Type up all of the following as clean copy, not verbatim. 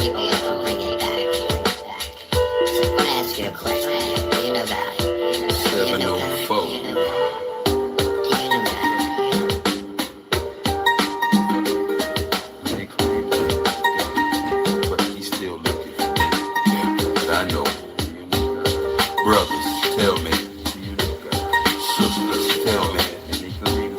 people up for bringing back. So I want to ask you a question. Do you know God? 704. Do you know God? They claim that, but he's still looking for me. But I know. Brothers, tell me. Sisters, tell me. Come on.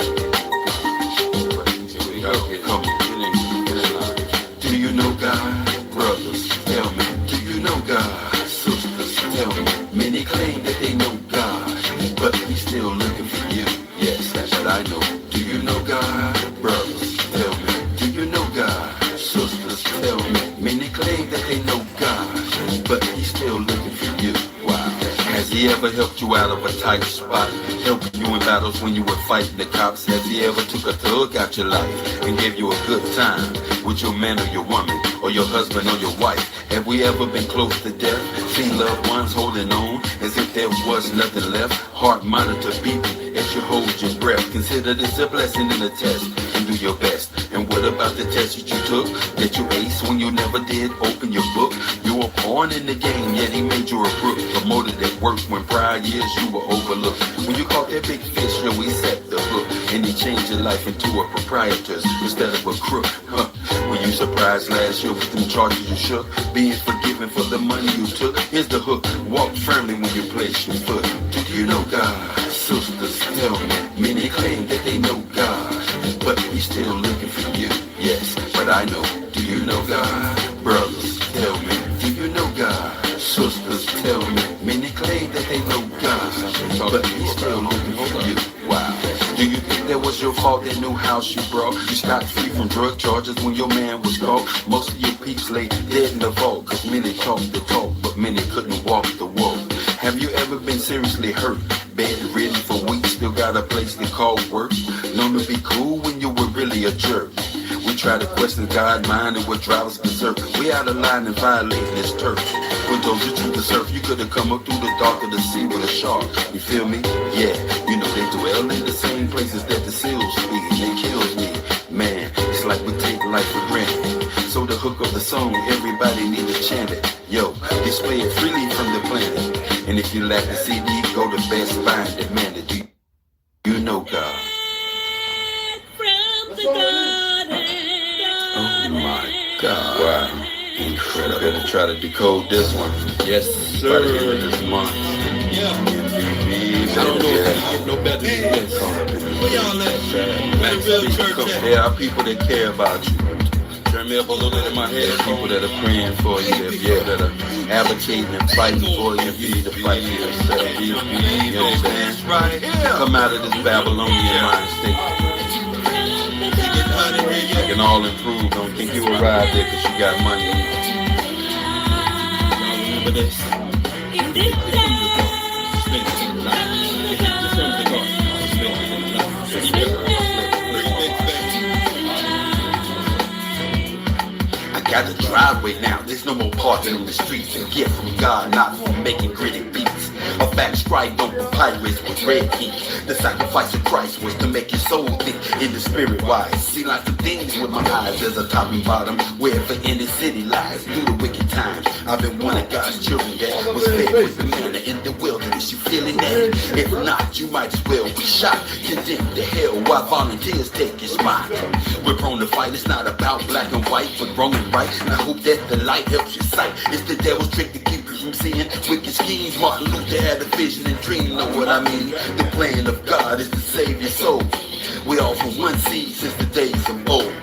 Do you know God? Brothers, tell me. Do you know God? Sisters, tell me. Many claim that they know God, but he's still looking for you. Yes, that's what I know. Do you know God? Brothers, tell me. Do you know God? Sisters, tell me. Many claim that they know God, but he's still looking for you. Wow. Has he ever helped you out of a tight spot? Helped you in battles when you were fighting the cops? Has he ever took a thug out your life and gave you a good time with your man or your woman or your husband or your wife? Have we ever been close to death? Seen loved ones holding on as if there was nothing left? Heart monitor beating as you hold your breath. Consider this a blessing and a test, and do your best. And what about the test that you took, that you aced when you never did open your book? You were born in the game, yet he made you a crook. Promoted at work when prior years you were overlooked. When you caught that big fish, yo, he set the hook, and he changed your life into a proprietor instead of a crook. Huh. Were you surprised last year with them charges you shook? Being forgiven for the money you took? Here's the hook, walk firmly when you place your foot. Do you know God? Sisters, tell me. Many claim that they know God, but he's still looking for you. Yes, but I know. Do you know God? Brothers, tell me. Do you know God? Sisters, tell me. Many claim that they know God, but he's still looking for you. Wow. Do you think that was your fault, that new house you brought? You got free from drug charges when your man was caught. Most of your peeps lay dead in the vault, cause many talked the talk, but many couldn't walk the walk. Have you ever been seriously hurt? Bedridden for weeks, still got a place to call work? Known to be cool when you were really a jerk. We try to question God's mind and what drives berserk. We out of line and violating his turf. When those you to the surf, you could have come up through the dark of the sea with a shark. You feel me? Yeah, you know they dwell in the same places that the seals feed. They kills me, man. It's like we take life for granted. So the hook of the song, everybody need to chant it. Yo, display it freely from the planet. And if you lack the CD, go to Best Buy and demand it. Do you know God? Oh my God! Wow. Incredible. Better try to decode this one. Yes, sir. By the end of this month. Yeah. I don't know if you get no better than this. Where y'all at? There are people that care about you. Turn me up a little bit in my head. People that are praying for you. That are advocating and fighting for you. You need to fight for yourself. You know what I'm saying? Come out of this Babylonian mind state. You can all improve. Don't think you arrived there because you got money. Remember this? I got a driveway now. There's no more parking on the streets. A gift from God, not from making gritty beats. A back strike on papyrus with red ink. The sacrifice of Christ was to make your soul think in the spirit wise. See lots of things with my eyes. There's a top and bottom wherever any city lies. Through the wicked times, I've been one of God's children that was fed with the manna in the wilderness. You feeling that? If not, you might as well be shot. Condemned to hell while volunteers take your spot. We're prone to fight. It's not about black and white, but wrong and right. And I hope that the light helps your sight. It's the devil's trick to keep you from seeing wicked schemes. Martin Luther had a vision and dream. Know what I mean? The plan of God is to save your soul. We all from one seed since the days of old.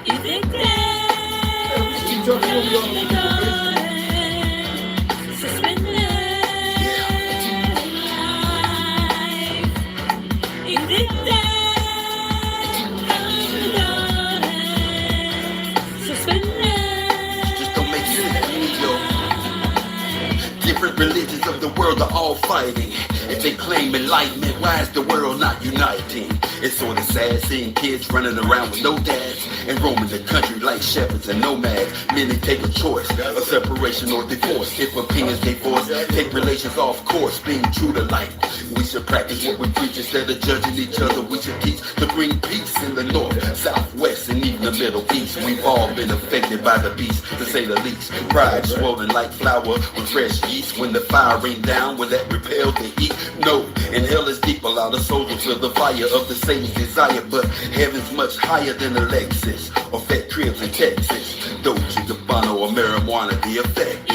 Religions of the world are all fighting. If they claim enlightenment, why is the world not uniting? It's sort of sad seeing kids running around with no dads and roaming the country like shepherds and nomads. Many take a choice of separation or divorce. If opinions they force, take relations off course, being true to life. We should practice what we preach instead of judging each other. We should teach to bring peace in the north, southwest, and even the Middle East. We've all been affected by the beast, to say the least. Pride swollen like flour with fresh yeast. When the fire rain down, will that repel the heat? No, and hell is deep. A lot of souls will feel the fire of the Satan's desire, but heaven's much higher than a Lexus or fat cribs in Texas. Dolce Gabbana or marijuana, the effect.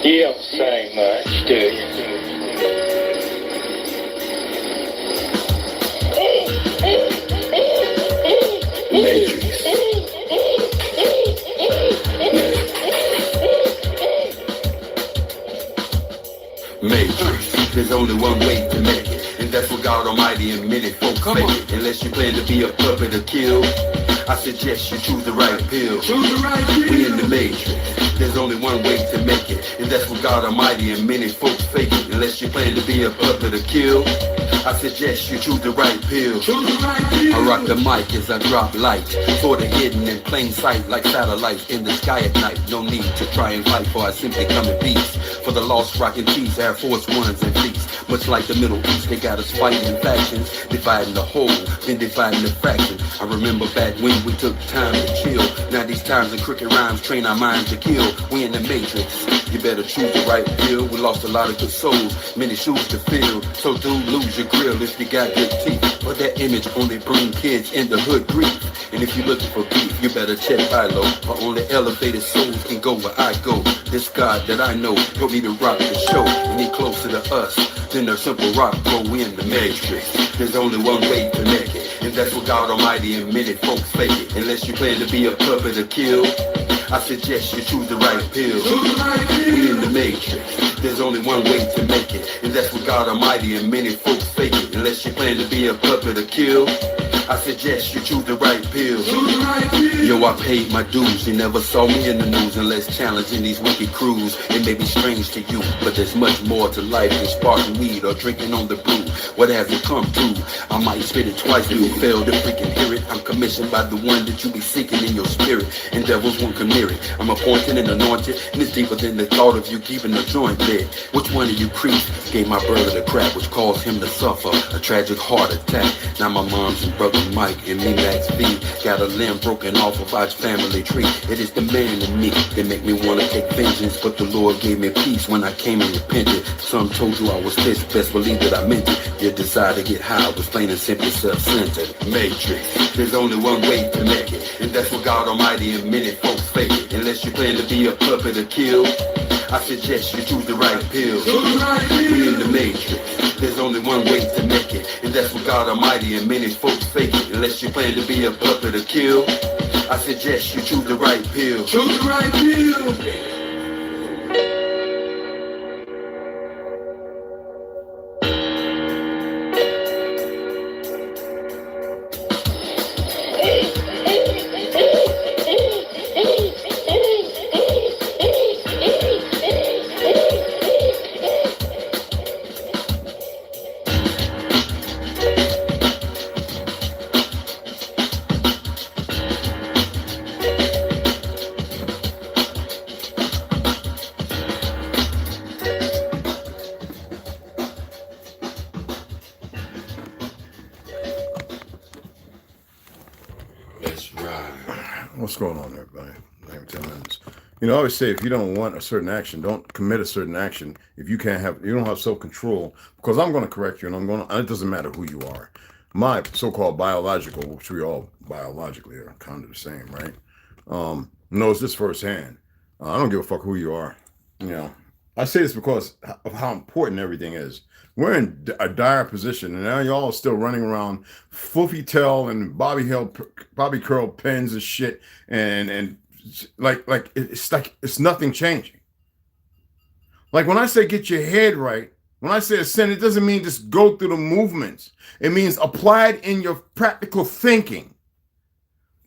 You don't say much, do you? Matrix. There's only one way to make it, and that's what God Almighty and many folks make it. Unless you plan to be a puppet or kill, I suggest you choose the right pill. Choose the right pill. We in the Matrix. There's only one way to make it, and that's what God Almighty and many folks fake it. Unless you plan to be a puppet or kill, I suggest you choose the right pill. Choose the right pill. I rock the mic as I drop light, sorta hidden in plain sight like satellites in the sky at night. No need to try and fight, for I simply come in peace. For the lost rockin' peace, Air Force Ones and fleets. Much like the Middle East, they got us fighting factions, dividing the whole, then dividing the fraction. I remember back when we took time to chill. Now these times of crooked rhymes train our minds to kill. We in the Matrix. You better choose the right pill. We lost a lot of good souls, many shoes to fill. So do lose your grill if you got good teeth. But that image only bring kids in the hood grief. And if you're looking for beef, you better check Philo. For only elevated souls can go where I go. This God that I know told me to rock the show. And he closer to us than a simple rock bro. We in the Matrix. There's only one way to make it, and that's what God Almighty and many folks fake it. Unless you plan to be a puppet or kill, I suggest you choose the right pill. We in the Matrix. There's only one way to make it, and that's what God Almighty and many folks fake it. Unless you plan to be a puppet or kill, I suggest you choose the right pill. Yo, I paid my dues. You never saw me in the news unless challenging these wicked crews. It may be strange to you, but there's much more to life than sparking weed or drinking on the brew. What has it come to? I might spit it twice if you fail to freaking hear it. I'm commissioned by the one that you be seeking in your spirit, and devils won't come near it. I'm appointed and anointed, and it's deeper than the thought of you keeping a joint lit. Which one of you creeps gave my brother the crap, which caused him to suffer a tragic heart attack? Now my mom's and brother Mike and me Max V got a limb broken off of our family tree. It is the man in me that make me want to take vengeance, but the Lord gave me peace when I came and repented. Some told you I was pissed, best believe that I meant it. Your desire to get high was plain and simply self-centered. Matrix. There's only one way to make it, and that's what God Almighty and many folks fake it. Unless you plan to be a puppet or kill, I suggest you choose the right pill. We in the Matrix. There's only one way to make it, and that's what God Almighty and many folks fake it. Unless you plan to be a puppet or kill, I suggest you choose the right pill. Choose the right pill. What's going on, everybody? 10 minutes. You know, I always say if you don't want a certain action, don't commit a certain action. If you don't have self-control, because I'm going to correct you, and it doesn't matter who you are. My so-called biological, which we all biologically are kind of the same, right? Knows this firsthand. I don't give a fuck who you are. You know, I say this because of how important everything is. We're in a dire position, and now y'all are still running around floofy tail and bobby curl pins and shit, and like it's nothing changing. Like when I say get your head right, when I say ascend, it doesn't mean just go through the movements. It means apply it in your practical thinking.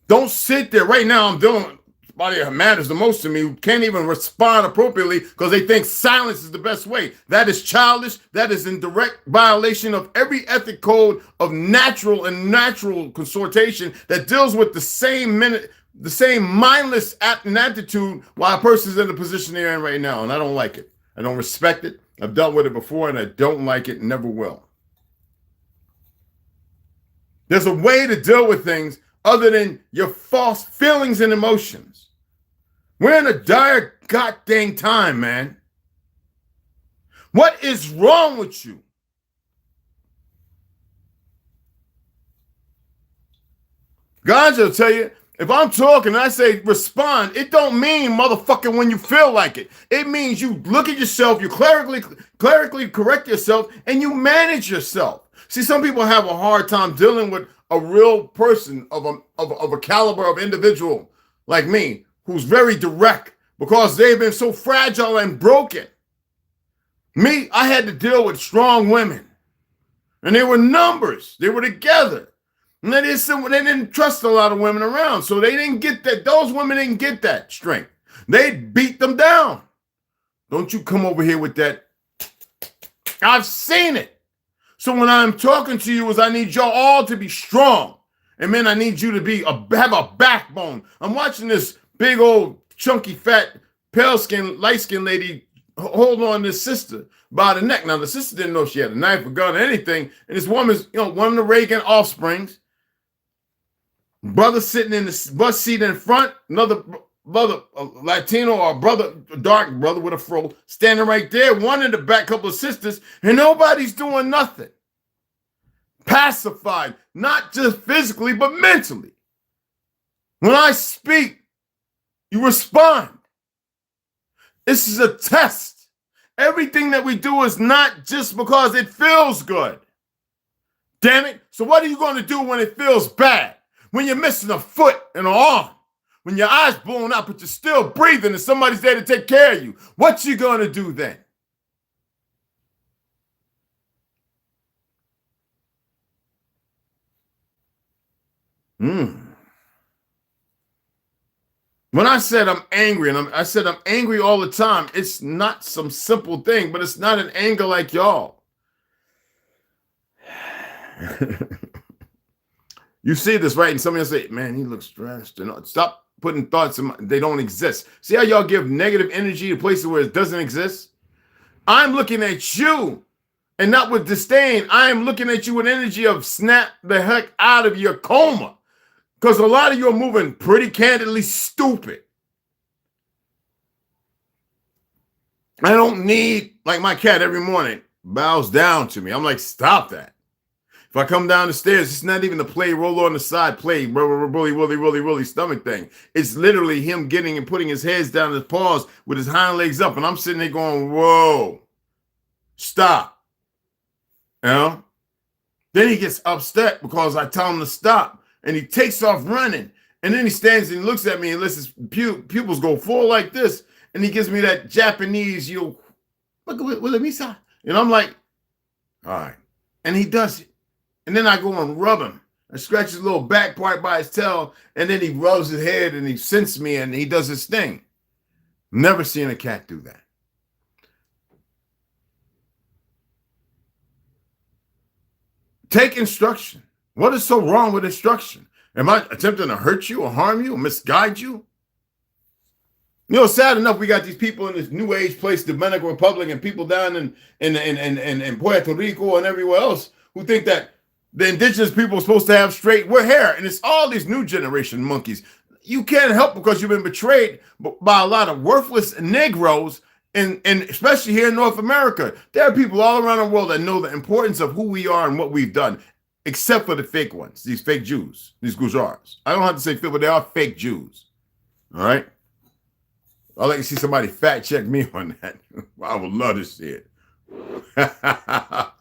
Don't sit there. Right now, I'm dealing with somebody that matters the most to me who can't even respond appropriately because they think silence is the best way. That is childish. That is in direct violation of every ethic code of natural consortation that deals with the same mindless attitude while a person's in the position they're in right now. And I don't like it. I don't respect it. I've dealt with it before, and I don't like it, never will. There's a way to deal with things other than your false feelings and emotions. We're in a dire goddamn time, man. What is wrong with you? God will tell you, if I'm talking and I say respond, it don't mean motherfucking when you feel like it. It means you look at yourself, you clerically correct yourself, and you manage yourself. See, some people have a hard time dealing with a real person of a caliber of individual like me, who's very direct because they've been so fragile and broken. Me, I had to deal with strong women, and they were numbers. They were together. And they didn't trust a lot of women around, so they didn't get that. Those women didn't get that strength. They beat them down. Don't you come over here with that. I've seen it. So when I'm talking to you, is I need y'all all to be strong. And man, I need you to have a backbone. I'm watching this big old chunky fat pale skin light skinned lady hold on to this sister by the neck. Now the sister didn't know she had a knife, a gun, or anything. And this woman's, one of the Reagan offsprings. Brother sitting in the bus seat in front, another brother, Latino or brother, dark brother with a fro, standing right there, one in the back, couple of sisters, and nobody's doing nothing. Pacified, not just physically, but mentally. When I speak, you respond. This is a test. Everything that we do is not just because it feels good. Damn it. So what are you going to do when it feels bad? When you're missing a foot and an arm, when your eyes blown out, but you're still breathing and somebody's there to take care of you, what you gonna do then? When I said I'm angry, and I said I'm angry all the time, it's not some simple thing, but it's not an anger like y'all. You see this, right? And somebody will say, man, he looks stressed. Stop putting thoughts in they don't exist. See how y'all give negative energy to places where it doesn't exist? I'm looking at you, and not with disdain. I am looking at you with energy of snap the heck out of your coma. Because a lot of you are moving pretty candidly stupid. I don't need, like my cat every morning bows down to me. I'm like, stop that. If I come down the stairs, it's not even the play, roll on the side, play, really stomach thing. It's literally him getting and putting his heads down, his paws with his hind legs up. And I'm sitting there going, whoa, stop. Then he gets upset because I tell him to stop. And he takes off running. And then he stands and he looks at me and lets his pupils go full like this. And he gives me that Japanese, look at me, sir. And I'm like, all right. And he does it. And then I go and rub him. I scratch his little back part by his tail, and then he rubs his head and he scents me and he does his thing. Never seen a cat do that. Take instruction. What is so wrong with instruction? Am I attempting to hurt you or harm you or misguide you? Sad enough, we got these people in this new age place, Dominican Republic, and people down in Puerto Rico and everywhere else who think that the indigenous people are supposed to have straight hair. And it's all these new generation monkeys. You can't help because you've been betrayed by a lot of worthless Negroes, and especially here in North America. There are people all around the world that know the importance of who we are and what we've done, except for the fake ones, these fake Jews, these Gujars. I don't have to say fake, but they are fake Jews. All right? I'd like to see somebody fact check me on that. I would love to see it. That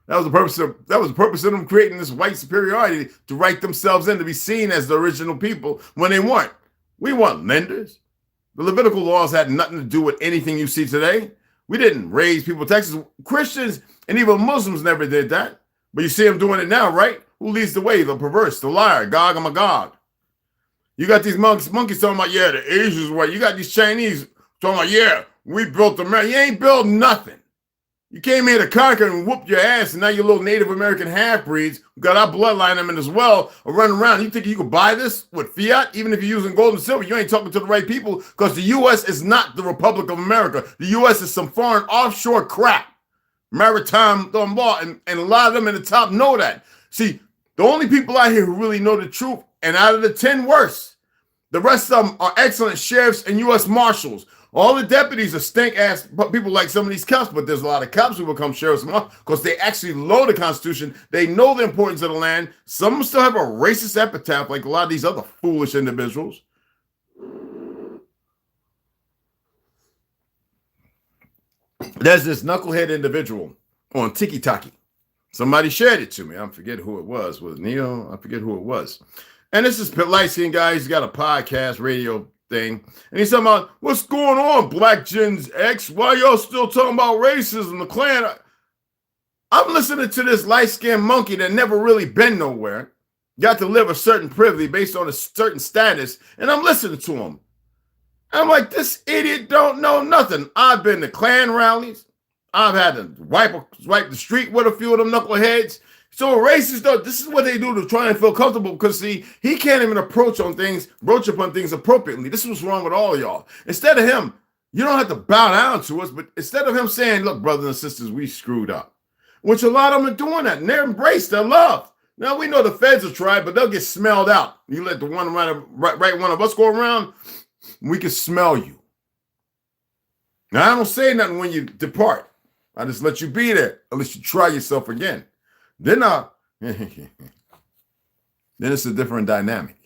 was the purpose of them creating this white superiority, to write themselves in, to be seen as the original people when they weren't. We weren't lenders. The Levitical laws had nothing to do with anything you see today. We didn't raise people taxes. Christians and even Muslims never did that. But you see them doing it now, right? Who leads the way? The perverse, the liar, Gog and Magog. You got these monkeys talking about, yeah, the Asians white. You got these Chinese talking about, yeah, we built America. You ain't built nothing. You came here to conquer and whoop your ass, and now you little Native American half-breeds who got our bloodline in them as well are running around. You think you could buy this with fiat? Even if you're using gold and silver, you ain't talking to the right people, because the U.S. is not the Republic of America. The U.S. is some foreign offshore crap. Maritime law, and a lot of them in the top know that. See, the only people out here who really know the truth, and out of the 10 worst, the rest of them are excellent sheriffs and U.S. marshals. All the deputies are stink-ass people like some of these cops, but there's a lot of cops who become sheriffs because they actually know the Constitution. They know the importance of the land. Some of them still have a racist epitaph like a lot of these other foolish individuals. There's this knucklehead individual on TikTok. Somebody shared it to me. I forget who it was. Was it Neo? I forget who it was. And this is light-skinned guy. He's got a podcast, radio thing. And he's talking about, what's going on, Black Gens X? Why y'all still talking about racism, the Klan? I'm listening to this light-skinned monkey that never really been nowhere, got to live a certain privilege based on a certain status, and I'm listening to him. I'm like, this idiot don't know nothing. I've been to Klan rallies. I've had to wipe the street with a few of them knuckleheads. So racists, though, this is what they do to try and feel comfortable, because, see, he can't even broach upon things appropriately. This is what's wrong with all of y'all. Instead of him, you don't have to bow down to us, but instead of him saying, look, brothers and sisters, we screwed up, which a lot of them are doing that, and they're embraced, they're loved. Now, we know the feds will try, but they'll get smelled out. You let the right one of us go around, we can smell you. Now, I don't say nothing when you depart. I just let you be there unless you try yourself again. Then it's a different dynamic.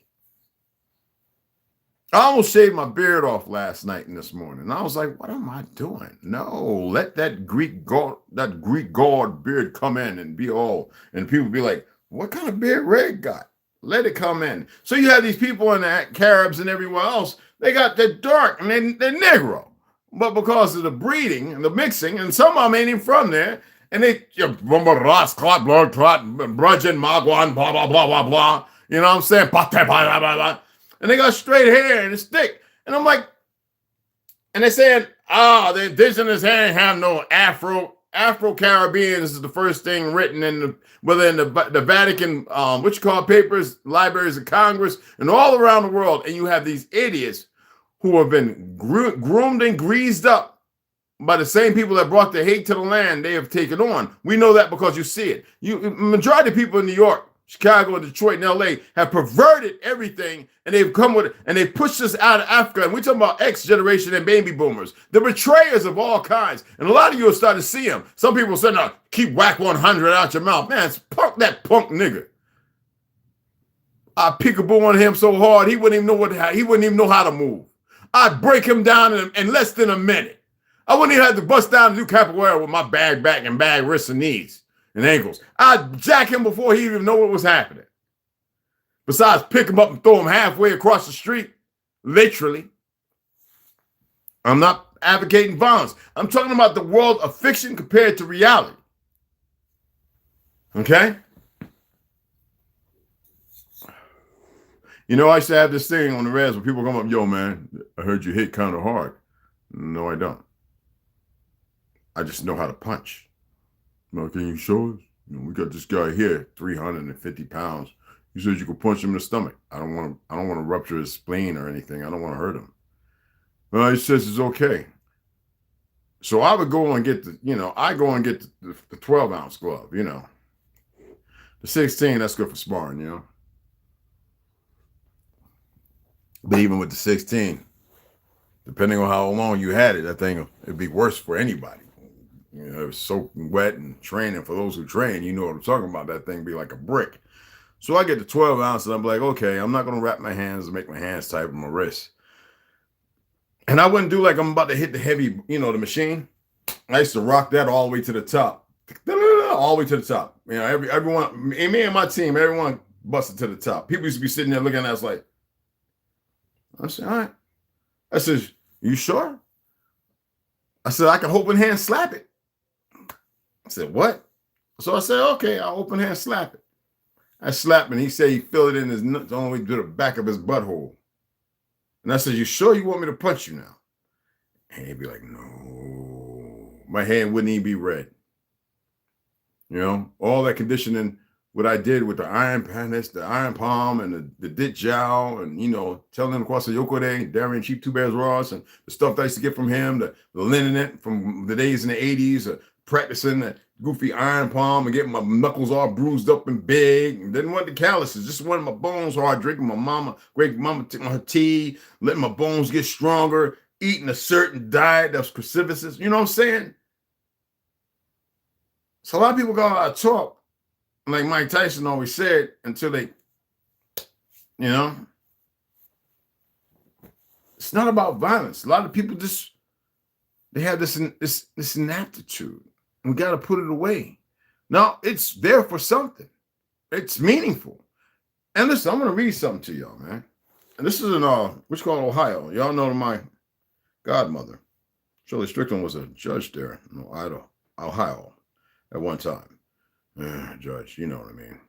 I almost shaved my beard off last night and this morning. I was like, what am I doing? No, let that Greek god beard come in and be all, and people be like, what kind of beard Red got? Let it come in. So you have these people in the Caribs and everywhere else, they got that dark and they're Negro. But because of the breeding and the mixing, and some of them ain't even from there, and they, Ross, clot, blood, clot, brudgeon, magwan, blah, blah, blah, blah, blah. You know what I'm saying? Blah, blah, blah, blah, blah. And they got straight hair and it's thick. And I'm like, and they're saying, the indigenous hair ain't have no Afro-Caribbeans is the first thing written in the Vatican, papers, libraries of Congress, and all around the world. And you have these idiots who have been groomed and greased up by the same people that brought the hate to the land they have taken on. We know that because you see it. Majority of people in New York, Chicago, Detroit, and LA have perverted everything, and they've come with it, and they've pushed us out of Africa. And we're talking about X generation and baby boomers, the betrayers of all kinds. And a lot of you are starting to see them. Some people say, no, keep whack 100 out your mouth. Man, punk that punk nigga. I peekaboo on him so hard, he wouldn't even know how to move. I'd break him down in less than a minute. I wouldn't even have to bust down and do capoeira with my bag back and bag wrists and knees and ankles. I'd jack him before he even know what was happening. Besides, pick him up and throw him halfway across the street, literally. I'm not advocating violence. I'm talking about the world of fiction compared to reality. Okay? You know, I used to have this thing on the res where people come up, yo, man, I heard you hit kind of hard. No, I don't. I just know how to punch. Well, can you show us? We got this guy here, 350 pounds. You said you could punch him in the stomach. I don't want to rupture his spleen or anything. I don't want to hurt him. Well, he says it's okay. So I would go and get the 12-ounce glove, The 16, that's good for sparring, But even with the 16, depending on how long you had it, that thing, it'd be worse for anybody. It was soaking wet and training. For those who train, you know what I'm talking about. That thing be like a brick. So I get the 12 ounce and I'm like, okay, I'm not going to wrap my hands and make my hands tight with my wrist. And I wouldn't do like I'm about to hit the heavy, the machine. I used to rock that all the way to the top. All the way to the top. Everyone, me and my team, everyone busted to the top. People used to be sitting there looking at us like, I said, all right. I said, you sure? I said, I can open hand slap it. I said, what? So I said, okay, I'll open hand slap it. I slapped him, and he said he filled it in his nuts all the way to the back of his butthole. And I said, you sure you want me to punch you now? And he'd be like, no. My hand wouldn't even be red. All that conditioning, what I did with the iron panics, the iron palm, and the dit jowl, and, telling him across the Yokode, Darian Cheap Two Bears Ross, and the stuff that I used to get from him, the linen from the days in the 80s, practicing the goofy iron palm and getting my knuckles all bruised up and big. And didn't want the calluses, just wanted my bones hard, drinking my great mama her tea, letting my bones get stronger, eating a certain diet that's cruciferous. You know what I'm saying? So a lot of people go out to talk, like Mike Tyson always said, until they, it's not about violence. A lot of people they have this inaptitude. We got to put it away. Now, it's there for something. It's meaningful. And listen, I'm going to read something to y'all, man. And this is in, what's called Ohio. Y'all know my godmother. Shirley Strickland was a judge there in Ohio at one time. Judge, you know what I mean.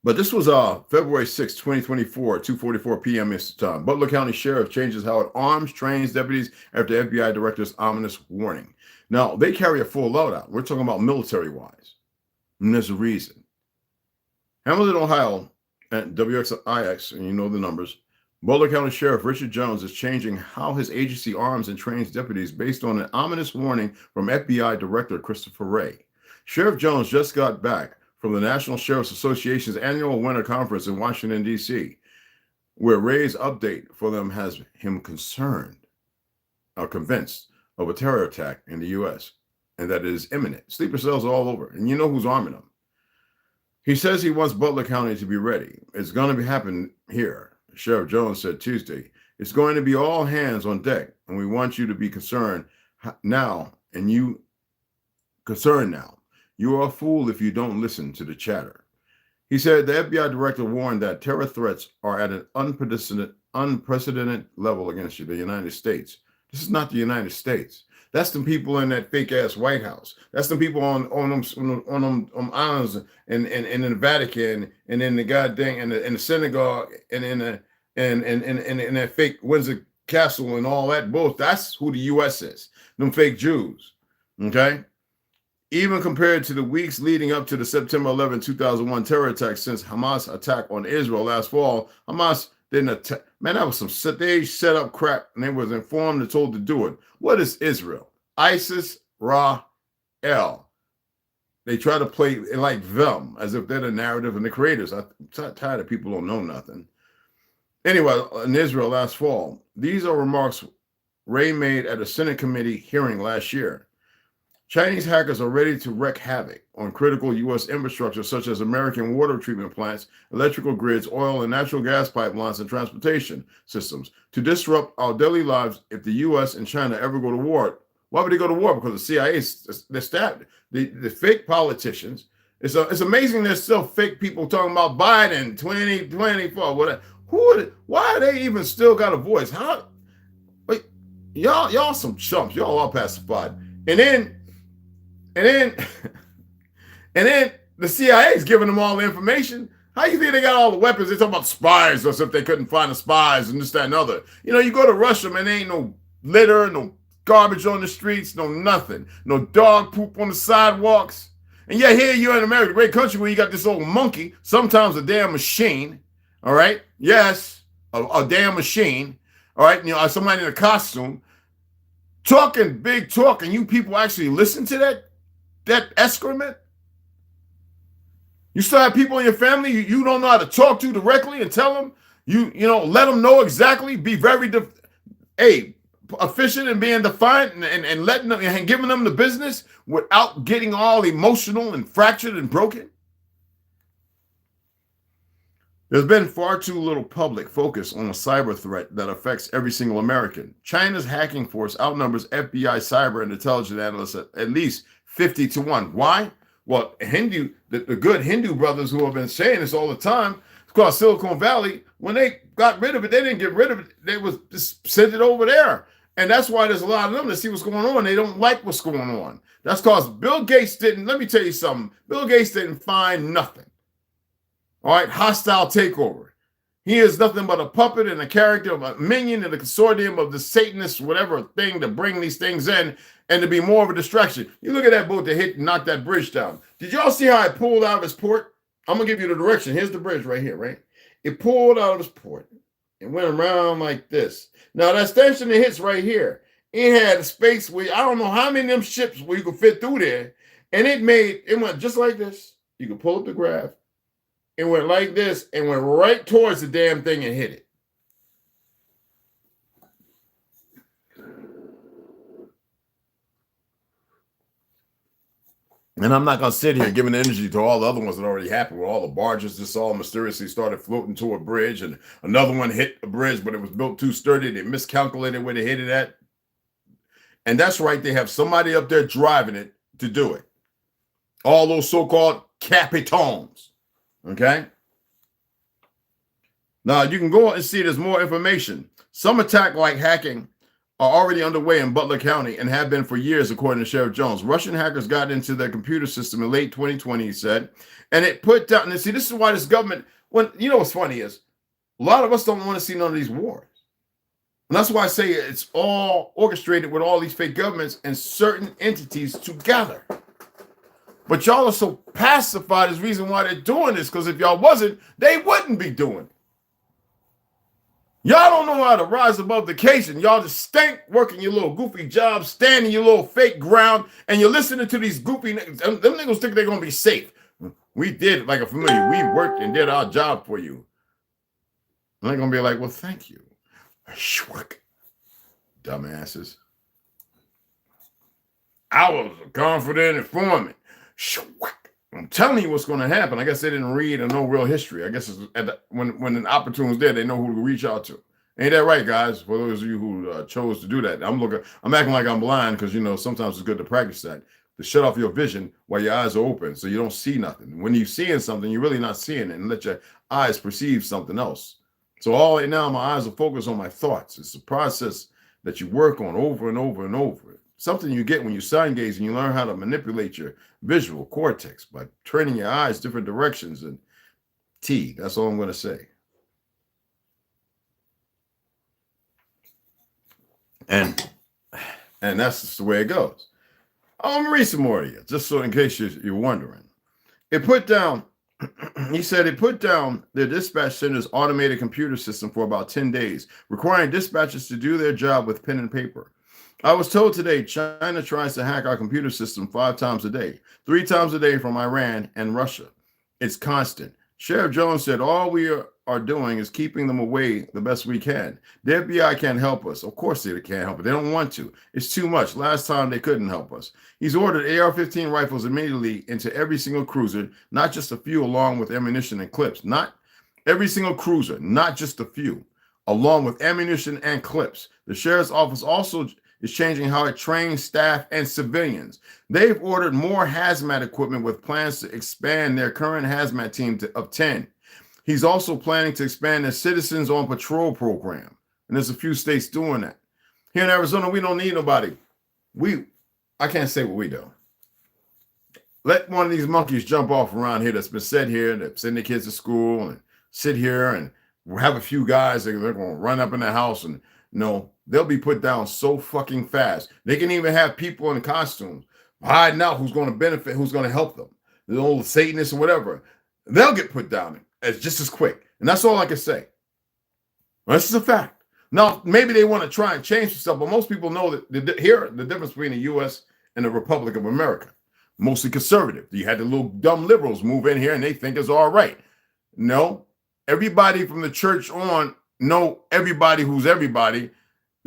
But this was February 6, 2024, 2:44 p.m. Eastern Time. Butler County Sheriff changes how it arms, trains deputies after FBI director's ominous warning. Now, they carry a full loadout. We're talking about military-wise. And there's a reason. Hamilton, Ohio, at WXIX, and you know the numbers, Butler County Sheriff Richard Jones is changing how his agency arms and trains deputies based on an ominous warning from FBI Director Christopher Wray. Sheriff Jones just got back from the National Sheriff's Association's annual winter conference in Washington, D.C., where Wray's update for them has him convinced of a terror attack in the U.S. and that it is imminent. Sleeper cells all over, and you know who's arming them. He says he wants Butler County to be ready. It's going to happen here, Sheriff Jones said Tuesday. It's going to be all hands on deck, and we want you to be concerned now, and you concerned now. You are a fool if you don't listen to the chatter. He said the FBI director warned that terror threats are at an unprecedented level against the United States. This is not the United States. That's the people in that fake ass White House. That's the people on them islands and in the Vatican and in the goddamn in the synagogue and in that fake Windsor Castle and all that bullshit. That's who the U.S. is. Them fake Jews. Okay. Even compared to the weeks leading up to the September 11, 2001 terror attack since Hamas attack on Israel last fall, Hamas didn't attack. Man, that was some they set up crap and they was informed and told to do it. What is Israel? ISIS, Ra, El. They try to play it like them as if they're the narrative and the creators. I'm tired of people don't know nothing. Anyway, in Israel last fall, these are remarks Wray made at a Senate committee hearing last year. Chinese hackers are ready to wreak havoc on critical U.S. infrastructure such as American water treatment plants, electrical grids, oil and natural gas pipelines, and transportation systems to disrupt our daily lives if the U.S. and China ever go to war. Why would they go to war? Because the CIA, they're stabbed. The fake politicians. It's amazing there's still fake people talking about Biden 2024. Whatever. Why are they even still got a voice? How? Wait, y'all some chumps. Y'all all pacified. And then the CIA is giving them all the information. How you think they got all the weapons? They talk about spies as if they couldn't find the spies and this, that, and other. You go to Russia, man, there ain't no litter, no garbage on the streets, no nothing. No dog poop on the sidewalks. And yet here you're in America, great country where you got this old monkey, sometimes a damn machine, all right? Yes, a damn machine, all right? Somebody in a costume, talking big talk, and you people actually listen to that excrement? You still have people in your family you don't know how to talk to directly and tell them, let them know exactly, be very efficient and being defiant and letting them and giving them the business without getting all emotional and fractured and broken. There's been far too little public focus on a cyber threat that affects every single American. China's hacking force outnumbers FBI cyber and intelligence analysts at least 50 to 1. Why? Well, the good Hindu brothers who have been saying this all the time, it's called Silicon Valley. When they got rid of it, they didn't get rid of it. They was just sent it over there. And that's why there's a lot of them that see what's going on. They don't like what's going on. That's because Bill Gates didn't, let me tell you something. Bill Gates didn't find nothing. All right, hostile takeover. He is nothing but a puppet and a character of a minion and a consortium of the Satanists, whatever thing to bring these things in and to be more of a distraction. You look at that boat that hit and knocked that bridge down. Did y'all see how it pulled out of its port? I'm going to give you the direction. Here's the bridge right here, right? It pulled out of its port and went around like this. Now, that station that hits right here, it had a space where I don't know how many of them ships where you could fit through there. And it went just like this. You could pull up the graph. It went like this and went right towards the damn thing and hit it. And I'm not going to sit here giving energy to all the other ones that already happened, where all the barges just all mysteriously started floating to a bridge, and another one hit a bridge, but it was built too sturdy. They miscalculated where they hit it at. And that's right. They have somebody up there driving it to do it. All those so-called capitons. Okay. Now you can go and see there's more information. Some attack like hacking are already underway in Butler County and have been for years, according to Sheriff Jones. Russian hackers got into their computer system in late 2020, he said, and it put down, and see, this is why this government, when you know what's funny is a lot of us don't want to see none of these wars. And that's why I say it's all orchestrated with all these fake governments and certain entities together. But y'all are so pacified is the reason why they're doing this, because if y'all wasn't, they wouldn't be doing it. Y'all don't know how to rise above the occasion. Y'all just stink working your little goofy jobs, standing your little fake ground, and you're listening to these goofy niggas. Them niggas think they're going to be safe. We did, like a familiar, we worked and did our job for you. And they're going to be like, well, thank you. Schwack. Dumbasses. I was a confident informant. I'm telling you what's going to happen. I guess they didn't read and know real history. I guess it's when an opportunity is there, they know who to reach out to. Ain't that right, guys? For those of you who chose to do that, I'm acting like I'm blind because sometimes it's good to practice that, to shut off your vision while your eyes are open, so you don't see nothing. When you're seeing something, you're really not seeing it, and let your eyes perceive something else. So all right now, my eyes are focused on my thoughts. It's a process that you work on over and over and over. Something you get when you sun gaze and you learn how to manipulate your visual cortex by turning your eyes different directions. And that's all I'm going to say. And that's just the way it goes. I'm going to read some more to you, just so in case you're wondering. It put down, he said it put down their dispatch center's automated computer system for about 10 days, requiring dispatchers to do their job with pen and paper. I was told today China tries to hack our computer system 5 times a day, 3 times a day from Iran and Russia. It's constant. Sheriff Jones said all we are doing is keeping them away the best we can. The FBI can't help us. Of course they can't help it. They don't want to. It's too much. Last time they couldn't help us. He's ordered AR-15 rifles immediately into every single cruiser, not just a few, along with ammunition and clips. Not every single cruiser, not just a few, along with ammunition and clips. The sheriff's office also is changing how it trains staff and civilians. They've ordered more hazmat equipment with plans to expand their current hazmat team of 10. He's also planning to expand their Citizens on Patrol program. And there's a few states doing that. Here in Arizona, we don't need nobody. I can't say what we do. Let one of these monkeys jump off around here that's been set here, that send their kids to school and sit here and have a few guys that they're going to run up in the house and they'll be put down so fucking fast. They can even have people in costumes hiding out who's going to benefit, who's going to help them. The old Satanists or whatever. They'll get put down as just as quick. And that's all I can say. This is a fact. Now, maybe they want to try and change stuff, but most people know that the difference between the U.S. and the Republic of America. Mostly conservative. You had the little dumb liberals move in here and they think it's all right. No. Everybody from the church on know everybody who's everybody.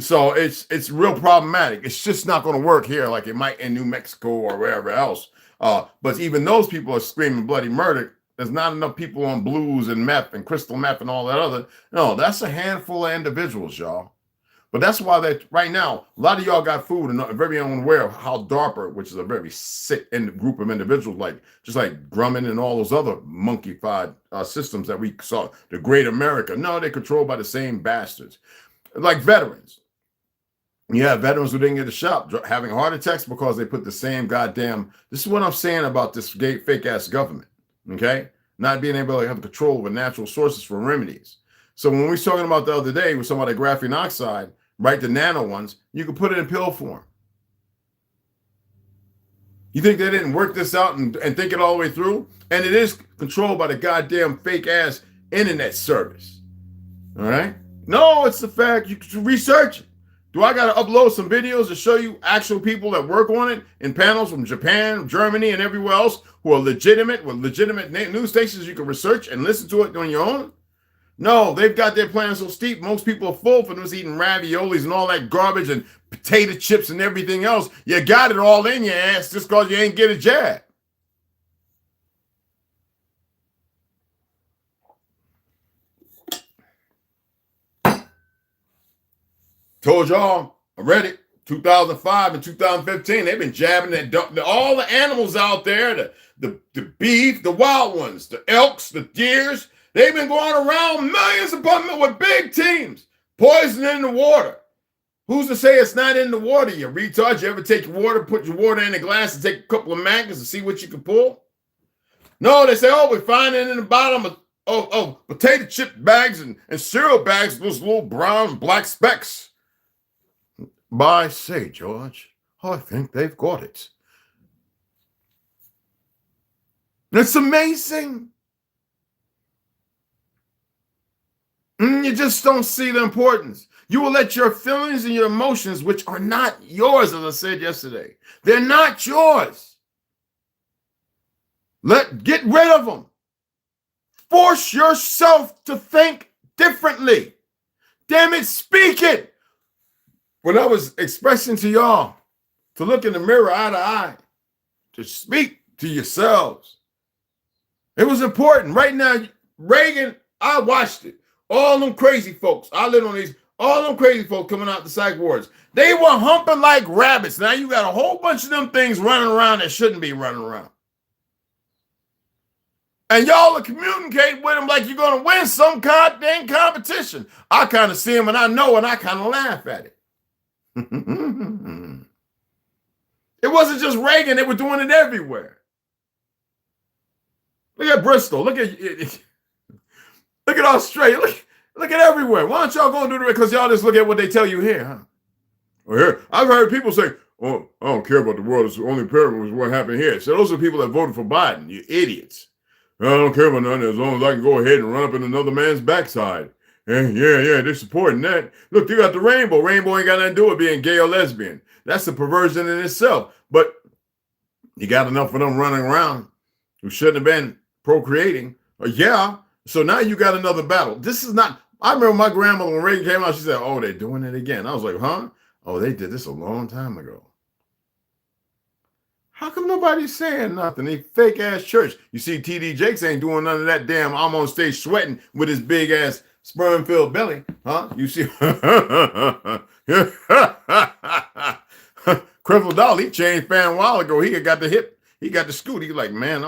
So it's real problematic. It's just not going to work here like it might in New Mexico or wherever else. But even those people are screaming bloody murder. there's not enough people on blues and meth and crystal meth and all that other. No, that's a handful of individuals, y'all. But that's why that right now, a lot of y'all got food and are very unaware of how DARPA, which is a very sick group of individuals, like just like Grumman and all those other monkey-fied systems that we saw, the Great America. No, they're controlled by the same bastards. Like veterans. You have veterans who didn't get a shot having heart attacks because they put the same goddamn. This is what I'm saying about this fake ass government. Okay, not being able to have control over natural sources for remedies. So when we were talking about the other day with some of the graphene oxide, right, the nano ones, you can put it in pill form. You think they didn't work this out and think it all the way through? And it is controlled by the goddamn fake ass internet service. All right? No, it's the fact. You can research it. Do I got to upload some videos to show you actual people that work on it in panels from Japan, Germany, and everywhere else who are legitimate with legitimate news stations you can research and listen to it on your own? No, they've got their plans so steep. Most people are full for just eating raviolis and all that garbage and potato chips and everything else. You got it all in your ass just because you ain't get a jab. Told y'all already, 2005 and 2015, they've been jabbing all the animals out there, the beef, the wild ones, the elks, the deers. They've been going around millions upon millions with big teams, poisoning the water. Who's to say it's not in the water, you retard? You ever take your water, put your water in a glass and take a couple of magnets and see what you can pull? No, they say, oh, we find it in the bottom of potato chip bags and cereal bags, those little brown and black specks. By say, George, I think they've got it. It's amazing. You just don't see the importance. You will let your feelings and your emotions, which are not yours, as I said yesterday, they're not yours. Get rid of them. Force yourself to think differently. Damn it, speak it. When I was expressing to y'all to look in the mirror eye to eye, to speak to yourselves, it was important. Right now, Reagan, I watched it. All them crazy folks, I live on these, all them crazy folks coming out the psych wards, they were humping like rabbits. Now you got a whole bunch of them things running around that shouldn't be running around. And y'all are communicating with them like you're going to win some goddamn competition. I kind of see them and I know and I kind of laugh at it. It wasn't just Reagan. They were doing it everywhere. Look at Bristol. Look at Australia. Look at everywhere. Why don't y'all go and do it? Because y'all just look at what they tell you here, huh? Well, here, I've heard people say, oh, I don't care about the world. It's only important was what happened here. So those are people that voted for Biden. You idiots. I don't care about nothing as long as I can go ahead and run up in another man's backside. Yeah, they're supporting that. Look, you got the rainbow. Rainbow ain't got nothing to do with being gay or lesbian. That's a perversion in itself. But you got enough of them running around who shouldn't have been procreating. Yeah. So now you got another battle. This is not, I remember my grandmother when Reagan came out, she said, oh, they're doing it again. I was like, huh? Oh, they did this a long time ago. How come nobody's saying nothing? They fake ass church. You see, TD Jakes ain't doing none of that damn I'm on stage sweating with his big ass sperm-filled belly. Huh? You see, Creflo Dollar, he changed fan a while ago. He got the hip, he got the scoot. He's like, man,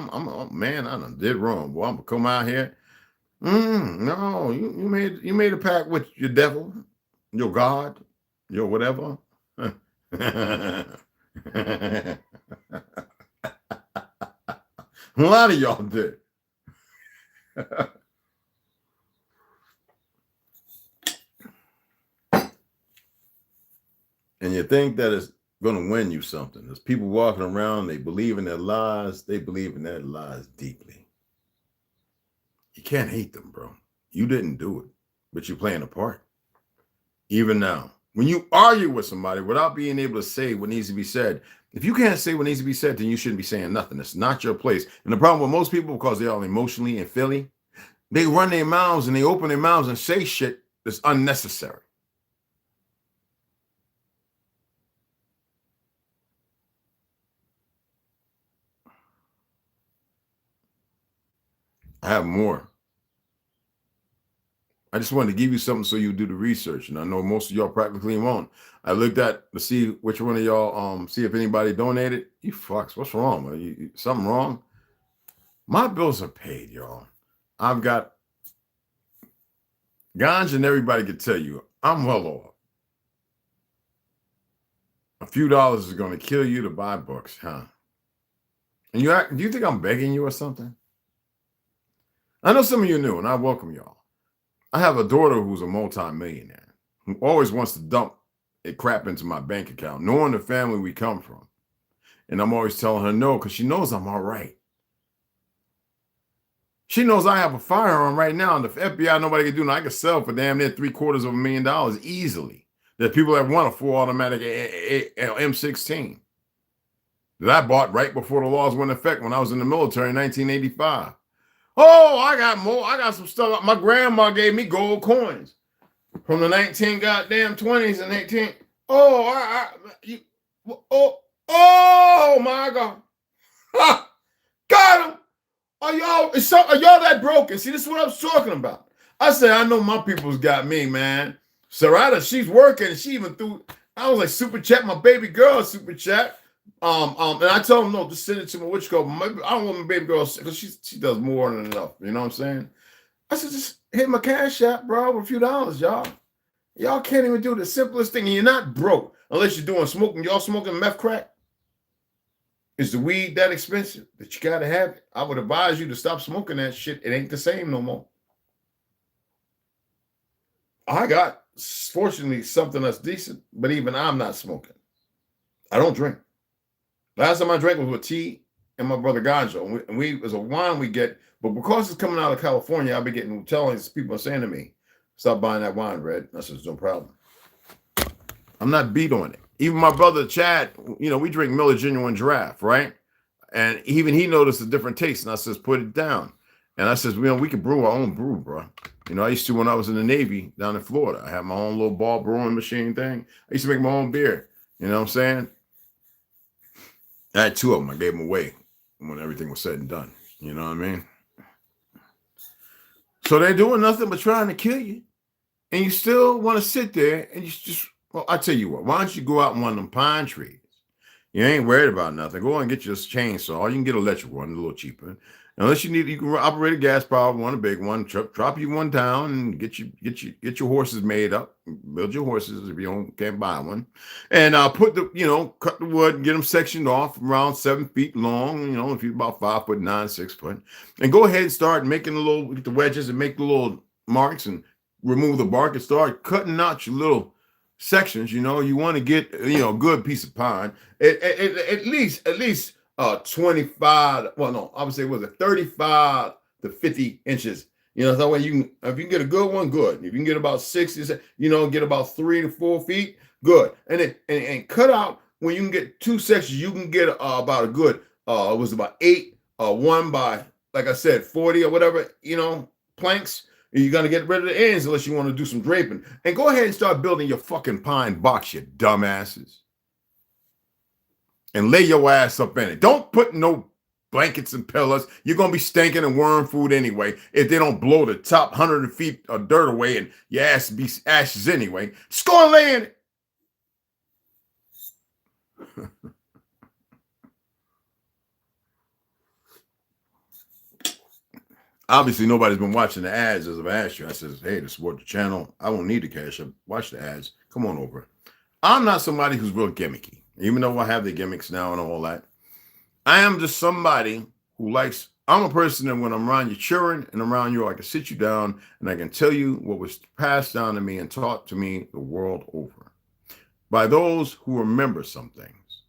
man, I done did wrong. Boy, I'm gonna come out here. No, you made a pact with your devil, your God, your whatever. A lot of y'all did. And you think that it's going to win you something. There's people walking around, they believe in their lies. They believe in their lies deeply. You can't hate them, bro. You didn't do it, but you're playing a part. Even now, when you argue with somebody without being able to say what needs to be said, if you can't say what needs to be said, then you shouldn't be saying nothing. It's not your place. And the problem with most people, because they are emotionally in Philly, they run their mouths and they open their mouths and say shit that's unnecessary. I have more. I just wanted to give you something so you do the research. And I know most of y'all practically won't. I looked at to see which one of y'all, see if anybody donated. You fucks, what's wrong? Something wrong? My bills are paid, y'all. I've got Ganja, and everybody can tell you, I'm well off. A few dollars is going to kill you to buy books, huh? And do you think I'm begging you or something? I know some of you knew, and I welcome y'all. I have a daughter who's a multi-millionaire who always wants to dump a crap into my bank account, knowing the family we come from. And I'm always telling her no, because she knows I'm all right. She knows I have a firearm right now, and the FBI, nobody can do nothing. I can sell for damn near $750,000 easily. There are people that want a full automatic M16 that I bought right before the laws went into effect when I was in the military in 1985. Oh, I got more. I got some stuff. My grandma gave me gold coins from the 20s and 18. Oh, oh my God. Ha, got him. Are y'all that broken? See, this is what I was talking about. I said, I know my people's got me, man. Sarada, she's working. She even I was like, super chat, my baby girl, super chat. And I told him, no, just send it to my witch girl. I don't want my baby girl because she does more than enough. You know what I'm saying? I said, just hit my cash app, bro, with a few dollars, y'all. Y'all can't even do the simplest thing. And you're not broke unless you're doing smoking. Y'all smoking meth crack? Is the weed that expensive that you gotta have it? I would advise you to stop smoking that shit. It ain't the same no more. I got, fortunately, something that's decent, but even I'm not smoking. I don't drink. Last time I drank was with tea and my brother Ganja. And we was a wine we get, but because it's coming out of California, I've been telling people saying to me, stop buying that wine, Red. I said, no problem. I'm not beat on it. Even my brother Chad, we drink Miller Genuine Draft, right? And even he noticed a different taste. And I says, put it down. And I says, we can brew our own brew, bro. I used to when I was in the Navy down in Florida. I had my own little ball brewing machine thing. I used to make my own beer. You know what I'm saying? I had two of them. I gave them away when everything was said and done. You know what I mean? So they're doing nothing but trying to kill you. And you still want to sit there and you just, well, I tell you what, why don't you go out in one of them pine trees? You ain't worried about nothing. Go and get your chainsaw. You can get an electric one, a little cheaper. Unless you can operate a gas powered one, a big one. Drop you one down and get your horses made up. Build your horses if you can't buy one, and put cut the wood, and get them sectioned off around 7 feet long. If you're about 5'9", 6 foot, and go ahead and start making the wedges and make the little marks and remove the bark and start cutting out your little sections. You want to get a good piece of pine at least 25, well, no, I would say, 35 to 50 inches. That way if you can get a good one, good. If you can get about 60, get about 3 to 4 feet, good. And cut out when you can get two sections, you can get about a good, it was about 8, 1 by, like I said, 40 or whatever, planks. You're going to get rid of the ends unless you want to do some draping. And go ahead and start building your fucking pine box, you dumbasses. And lay your ass up in it. Don't put no blankets and pillows. You're going to be stinking and worm food anyway if they don't blow the top 100 feet of dirt away and your ass be ashes anyway. Just go and lay in it. Obviously, nobody's been watching the ads as I've asked you. I says, hey, to support the channel, I won't need the cash. Watch the ads. Come on over. I'm not somebody who's real gimmicky. Even though I have the gimmicks now and all that, I am just somebody who I'm a person that when I'm around your children and around you, I can sit you down and I can tell you what was passed down to me and taught to me the world over by those who remember some things.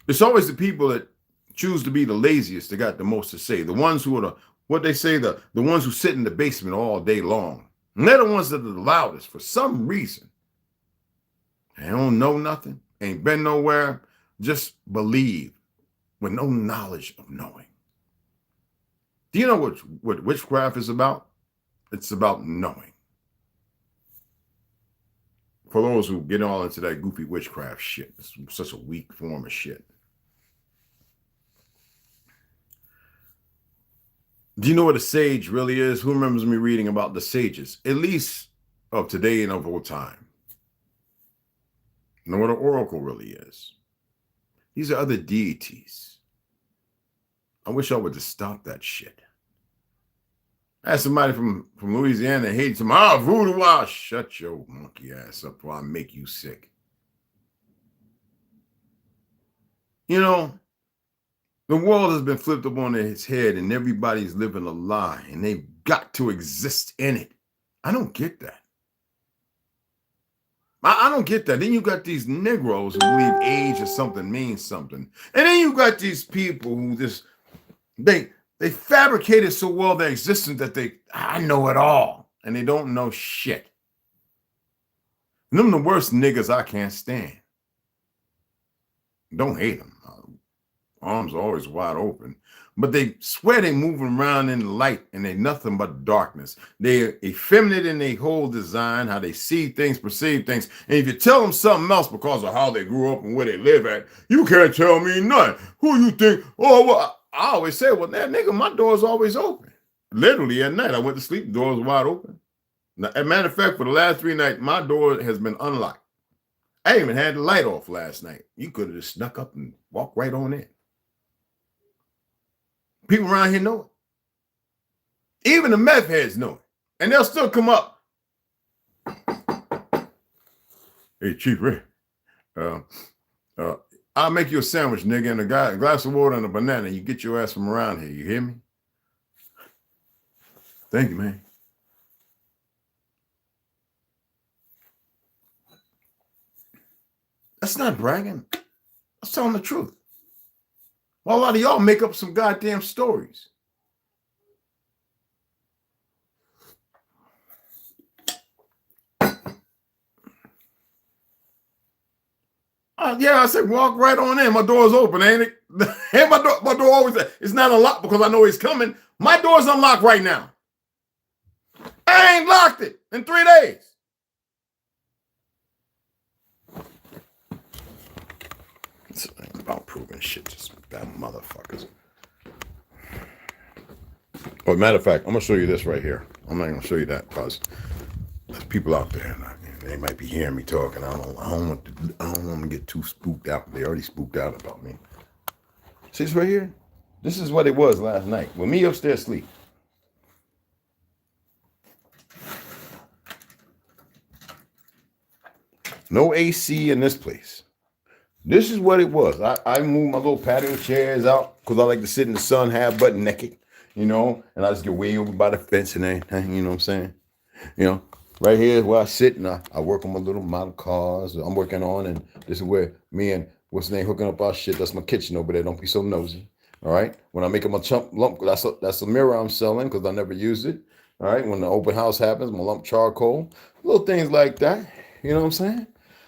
It's always the people that choose to be the laziest that got the most to say. The ones who are the ones who sit in the basement all day long. And they're the ones that are the loudest for some reason. They don't know nothing, ain't been nowhere, just believe with no knowledge of knowing. Do you know what witchcraft is about? It's about knowing. For those who get all into that goofy witchcraft shit, it's such a weak form of shit. Do you know what a sage really is? Who remembers me reading about the sages, at least of today and of old time? You know what an oracle really is? These are other deities. I wish I would just stop that shit. I had somebody from Louisiana that hated him. Ah, voodoo, shut your monkey ass up or I'll make you sick. You know, the world has been flipped up on its head and everybody's living a lie and they've got to exist in it. I don't get that. I don't get that. Then you got these Negroes who believe age or something means something. And then you got these people who just, they fabricated so well their existence that I know it all. And they don't know shit. And them the worst niggas I can't stand. Don't hate them. Arms are always wide open. But they swear they moving around in the light and they nothing but darkness. They're effeminate in their whole design, how they see things, perceive things. And if you tell them something else because of how they grew up and where they live at, you can't tell me nothing. Who you think? Oh, well, I always say, well, that nigga, my door's always open. Literally at night, I went to sleep, the door was wide open. Now, as a matter of fact, for the last 3 nights, my door has been unlocked. I even had the light off last night. You could have just snuck up and walked right on in. People around here know it. Even the meth heads know it. And they'll still come up. Hey, Chief Ray, I'll make you a sandwich, nigga, and a glass of water and a banana. You get your ass from around here. You hear me? Thank you, man. That's not bragging. That's telling the truth. Well, a lot of y'all make up some goddamn stories. Yeah, I said, walk right on in. My door's open, ain't it? And my door always, it's not unlocked because I know he's coming. My door's unlocked right now. I ain't locked it in 3 days. It's about proving shit, just bad motherfuckers. Well, matter of fact, I'm gonna show you this right here. I'm not gonna show you that because there's people out there and they might be hearing me talking. I don't want to get too spooked out. They already spooked out about me. See this right here? This is what it was last night. With me upstairs asleep. No AC in this place. This is what it was. I moved my little patio chairs out because I like to sit in the sun, half butt naked, you know, and I just get way over by the fence and everything, you know what I'm saying? You know, right here is where I sit and I work on my little model cars I'm working on, and this is where me and what's the name hooking up our shit. That's my kitchen over there. Don't be so nosy. All right. When I make up my lump, that's a mirror I'm selling because I never used it. All right. When the open house happens, my lump charcoal, little things like that. You know what I'm saying?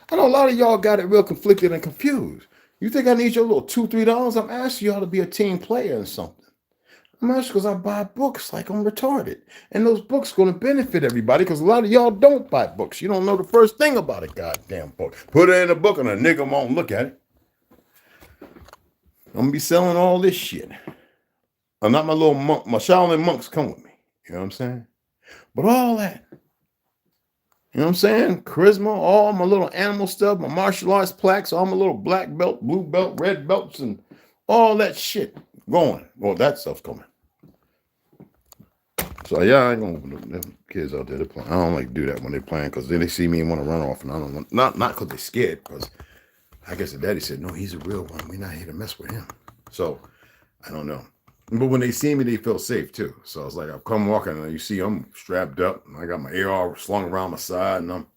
I know a lot of y'all got it real conflicted and confused. You think I need your little $2, $3? I'm asking y'all to be a team player or something. I'm asking because I buy books like I'm retarded. And those books going to benefit everybody because a lot of y'all don't buy books. You don't know the first thing about a goddamn book. Put it in a book and a nigga won't look at it. I'm going to be selling all this shit. I'm not my little monk. My Shaolin monks come with me. You know what I'm saying? But all that. You know what I'm saying? Charisma, all my little animal stuff, my martial arts plaques, all my little black belt, blue belt, red belts, and all that shit going. Well, that stuff's coming. So, yeah, I ain't going to them kids out there. Playing. I don't like to do that when they're playing because then they see me and want to run off. And I don't want, not because they're scared, because I guess the daddy said, no, he's a real one. We're not here to mess with him. So, I don't know. But when they see me, they feel safe too. So it's like I come walking and you see I'm strapped up and I got my AR slung around my side and I'm,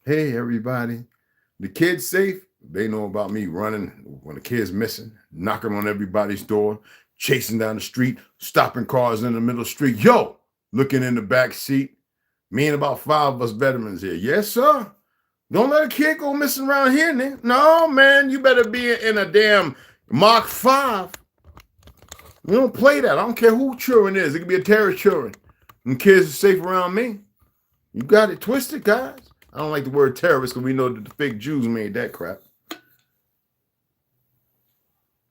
hey, everybody. The kids safe. They know about me running when the kid's missing, knocking on everybody's door, chasing down the street, stopping cars in the middle of the street. Yo, looking in the back seat. Me and about 5 of us veterans here. Yes, sir. Don't let a kid go missing around here, nigga. No, man, you better be in a damn Mark 5. We don't play that. I don't care who children is. It could be a terrorist children. And kids are safe around me. You got it twisted, guys. I don't like the word terrorist because we know that the fake Jews made that crap.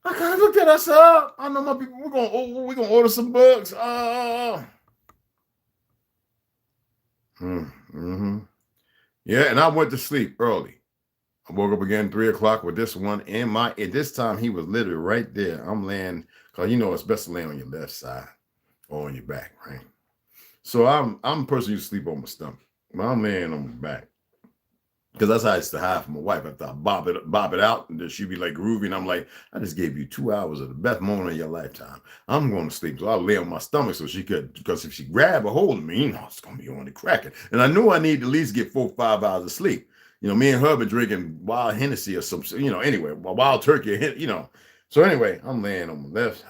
I kind of looked at Yeah, that's up. I know my people. We're gonna order some bugs. Mm-hmm. Yeah, and I went to sleep early. I woke up again 3 o'clock with this one in my. At this time, he was literally right there. I'm laying because it's best to lay on your left side or on your back, right? So I'm a person who sleep on my stomach. But I'm laying on my back because that's how I used to hide from my wife. After I bop it out, and then she'd be like groovy, and I'm like, I just gave you 2 hours of the best moment of your lifetime. I'm going to sleep, so I lay on my stomach so she could, because if she grab a hold of me, it's gonna be on the cracking. And I knew I needed to at least get 4 or 5 hours of sleep. Me and her been drinking wild Hennessy or some, anyway, wild turkey, So anyway, I'm laying on my left side.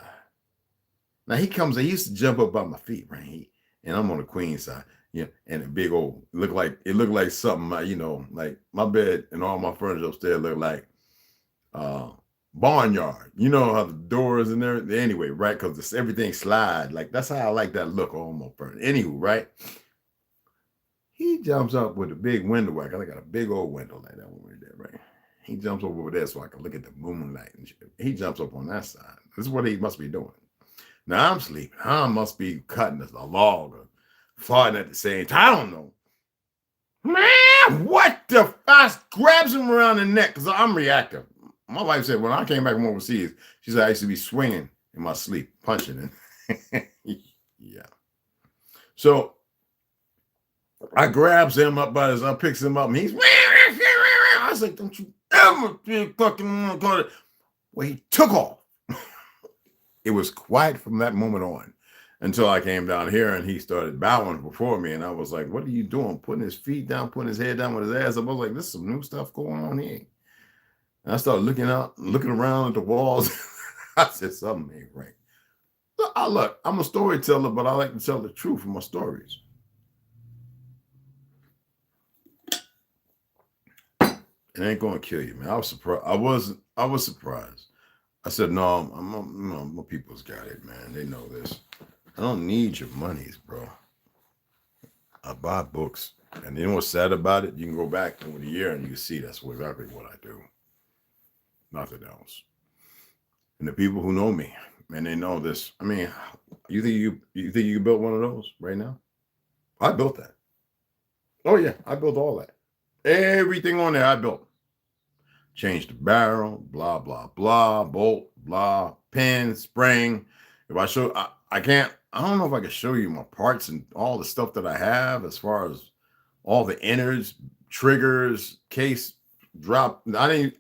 Now he comes and he used to jump up by my feet, right? And I'm on the queen side, and a big old, looked like something, like my bed and all my furniture upstairs look like barnyard. You know how the doors and everything, anyway, right? Because everything slide. Like, that's how I like that look on my furniture. Anywho, right? He jumps up with a big window. I got a big old window like that one right there, right? He jumps over there so I can look at the moonlight and shit. He jumps up on that side. This is what he must be doing. Now I'm sleeping. I must be cutting a log or farting at the same time. I don't know. Man, what the fuck? Grabs him around the neck because I'm reactive. My wife said when I came back from overseas, she said I used to be swinging in my sleep, punching it. Yeah. So I grabs him up by his, I picks him up, and he's, I was like, don't you ever be fucking, well, he took off. It was quiet from that moment on until I came down here and he started bowing before me. And I was like, what are you doing? Putting his feet down, putting his head down with his ass. I was like, this is some new stuff going on here. And I started looking around at the walls. I said, something ain't right. Look, I'm a storyteller, but I like to tell the truth in my stories. It ain't gonna kill you, man. I was surprised. I was surprised. I said, no, my people's got it, man. They know this. I don't need your monies, bro. I buy books. And you know what's sad about it? You can go back over the year and you can see that's exactly what I do. Nothing else. And the people who know me, man, they know this. I mean, you think you built one of those right now? I built that. Oh yeah, I built all that. Everything on there I built. Changed the barrel, blah, blah, blah, bolt, blah, pin, spring. If I show, I don't know if I can show you my parts and all the stuff that I have as far as all the innards, triggers, case, drop. I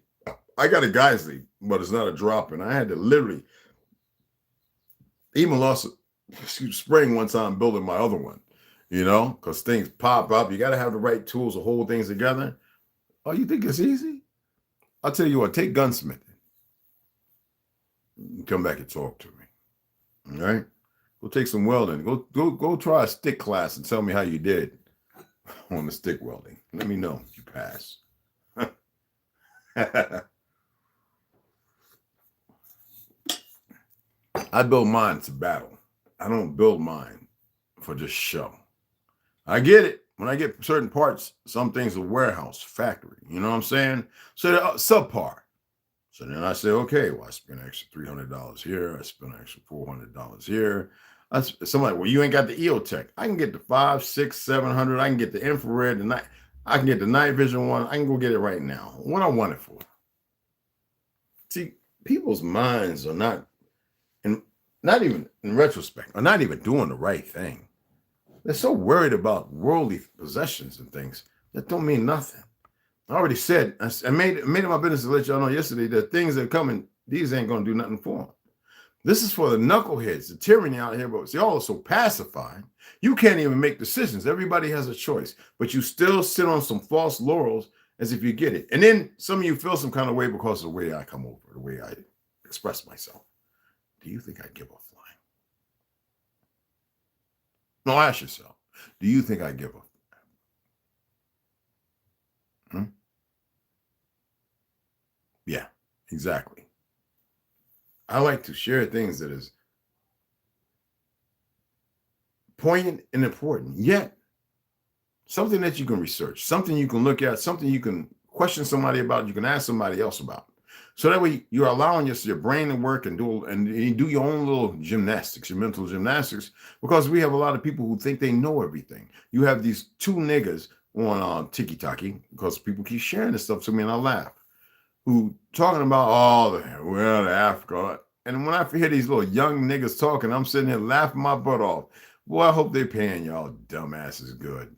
got a Geisley, but it's not a drop. And I had to literally even lost a spring one time building my other one, because things pop up. You got to have the right tools to hold things together. Oh, you think it's easy? I'll tell you what, take gunsmithing. Come back and talk to me. All right? Go take some welding. Go try a stick class and tell me how you did on the stick welding. Let me know if you pass. I build mine to battle. I don't build mine for just show. I get it. When I get certain parts, some things are warehouse, factory. You know what I'm saying? So they're subpar. So then I say, okay, well, I spent an extra $300 here. I spent an extra $400 here. Somebody, well, you ain't got the EOTech. I can get the 500, 600, 700. I can get the infrared. I can get the night vision one. I can go get it right now. What I want it for? See, people's minds are not even in retrospect, are not even doing the right thing. They're so worried about worldly possessions and things that don't mean nothing. I already said, I made it my business to let y'all know yesterday that things that are coming, these ain't going to do nothing for them. This is for the knuckleheads, the tyranny out here, but y'all are so pacified, you can't even make decisions. Everybody has a choice, but you still sit on some false laurels as if you get it. And then some of you feel some kind of way because of the way I come over, the way I express myself. Do you think I give a flying? No, ask yourself, do you think I give a Yeah, exactly. I like to share things that is poignant and important, yet something that you can research, something you can look at, something you can question somebody about, you can ask somebody else about. So that way you're allowing your brain to work and you do your own little gymnastics, your mental gymnastics, because we have a lot of people who think they know everything. You have these two niggas on TikTok, because people keep sharing this stuff to me and I laugh, who talking about the Africa. And when I hear these little young niggas talking, I'm sitting here laughing my butt off. Boy, I hope they paying y'all dumbasses good.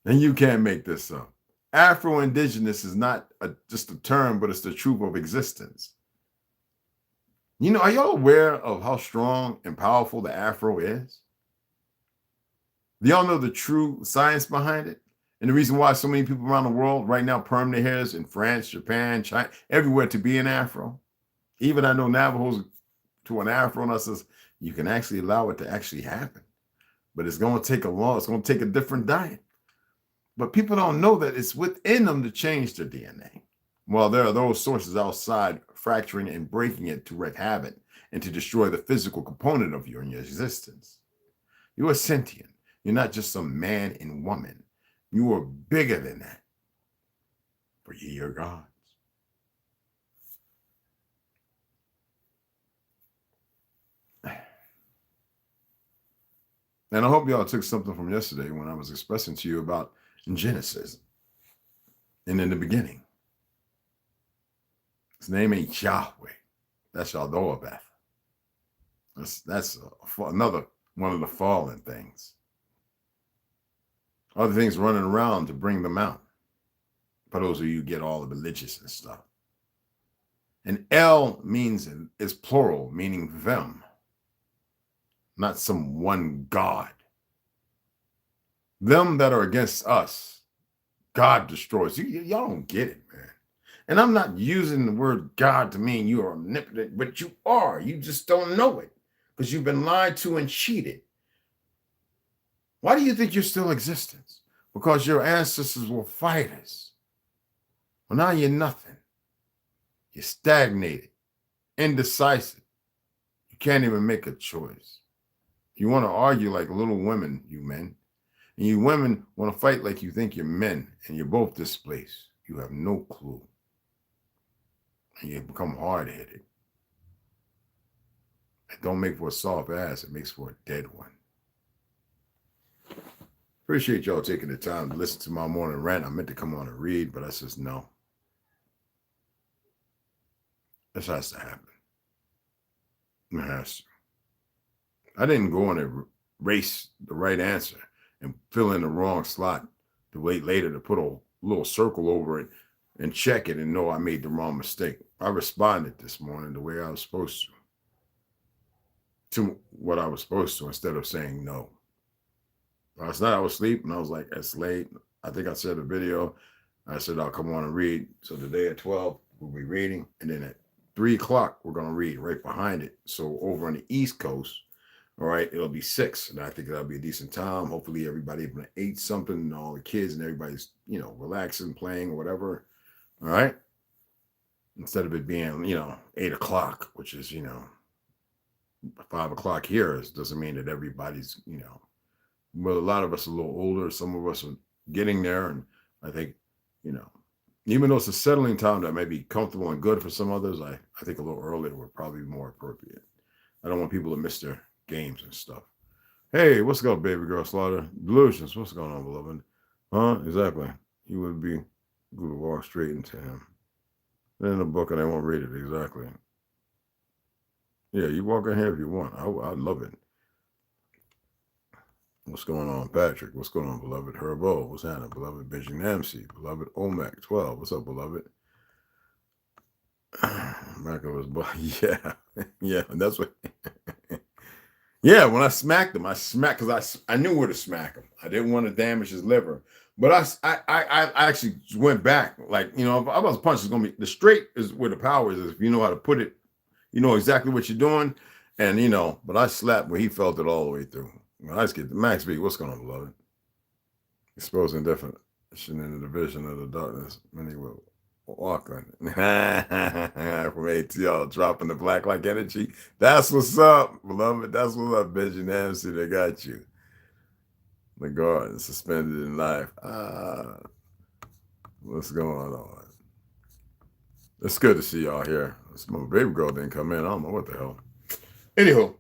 And you can't make this up. Afro-Indigenous is not just a term, but it's the truth of existence. You know, are y'all aware of how strong and powerful the Afro is? Do y'all know the true science behind it? And the reason why so many people around the world right now perm their hairs in France, Japan, China, everywhere to be an Afro. Even I know Navajos to an Afro, and I says, you can actually allow it to actually happen. But it's going to take it's going to take a different diet. But people don't know that it's within them to change their DNA. Well, there are those sources outside fracturing and breaking it to wreak havoc and to destroy the physical component of your existence. You are sentient. You're not just some man and woman. You are bigger than that. For ye are gods. And I hope y'all took something from yesterday when I was expressing to you about Genesis. And in the beginning, his name ain't Yahweh. That's Yahweh. That's another one of the fallen things. Other things running around to bring them out. For those of you who get all the religious and stuff. And El is plural, meaning them. Not some one God. Them that are against us, God destroys. Y'all don't get it, man. And I'm not using the word God to mean you are omnipotent, but you are. You just don't know it because you've been lied to and cheated. Why do you think you're still existing? Because your ancestors were fighters. Well, now you're nothing. You're stagnated, indecisive. You can't even make a choice. You want to argue like little women, you men. And you women want to fight like you think you're men, and you're both displaced. You have no clue. And you become hard-headed. It don't make for a soft ass. It makes for a dead one. Appreciate y'all taking the time to listen to my morning rant. I meant to come on and read, but I says no. This has to happen. It has to. I didn't go on a race the right answer and fill in the wrong slot to wait later to put a little circle over it and check it and know I made the wrong mistake. I responded this morning the way I was supposed to what I was supposed to instead of saying no. Last night I was asleep and I was like, it's late. I think I said a video. I said, I'll come on and read. So today at 12, we'll be reading. And then at 3 o'clock, we're going to read right behind it. So over on the East Coast, all right, it'll be 6. And I think that'll be a decent time. Hopefully everybody ate something and all the kids and everybody's, relaxing, playing or whatever. All right. Instead of it being, 8 o'clock, which is, 5 o'clock here, doesn't mean that everybody's, but a lot of us are a little older. Some of us are getting there. And I think, even though it's a settling time that may be comfortable and good for some others, I think a little earlier would probably be more appropriate. I don't want people to miss their games and stuff. Hey, what's up, baby girl Slaughter? Delusions, what's going on, beloved? Huh? Exactly. You would be good to walk straight into him. In the book, and I won't read it exactly. Yeah, you walk in here if you want. I love it. What's going on, Patrick? What's going on, beloved? Herbo, what's happening, beloved? Benji Namsi, beloved Omac 12. What's up, beloved? Marco was, yeah, that's what. Yeah, when I smacked him, because I knew where to smack him. I didn't want to damage his liver, but I actually went back. Like, if I was punch, it's gonna be the straight is where the power is. If you know how to put it, you know exactly what you're doing, and But I slapped where he felt it all the way through. When I just get the Max B, what's going on, beloved? Exposing definition in the division of the darkness. Many will walk on it. From ATL, dropping the black like energy. That's what's up, beloved. That's what's up, Benji Nancy. They got you. The guard suspended in life. What's going on? It's good to see y'all here. My baby girl didn't come in. I don't know what the hell. Anywho,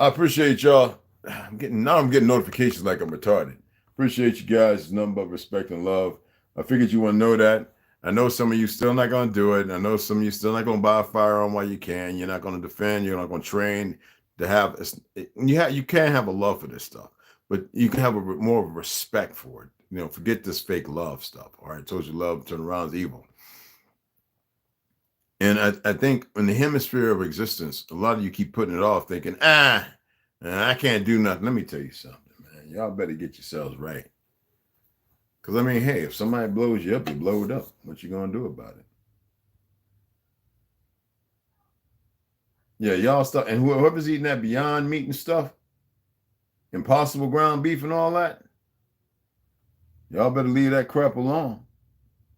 I appreciate y'all. I'm getting notifications like I'm retarded. Appreciate you guys. It's nothing but respect and love. I figured you want to know that. I know some of you still not going to do it. I know some of you still not going to buy a firearm while you can. You're not going to defend. You're not going to train to have. You can't have a love for this stuff, but you can have more of a respect for it. You know, forget this fake love stuff. All right, I told you love turn around is evil. And I think in the hemisphere of existence, a lot of you keep putting it off, thinking, I can't do nothing. Let me tell you something, man. Y'all better get yourselves right. Because, I mean, hey, if somebody blows you up, you blow it up. What you going to do about it? Yeah, y'all stuff. And whoever's eating that Beyond Meat and stuff, Impossible ground beef and all that, y'all better leave that crap alone.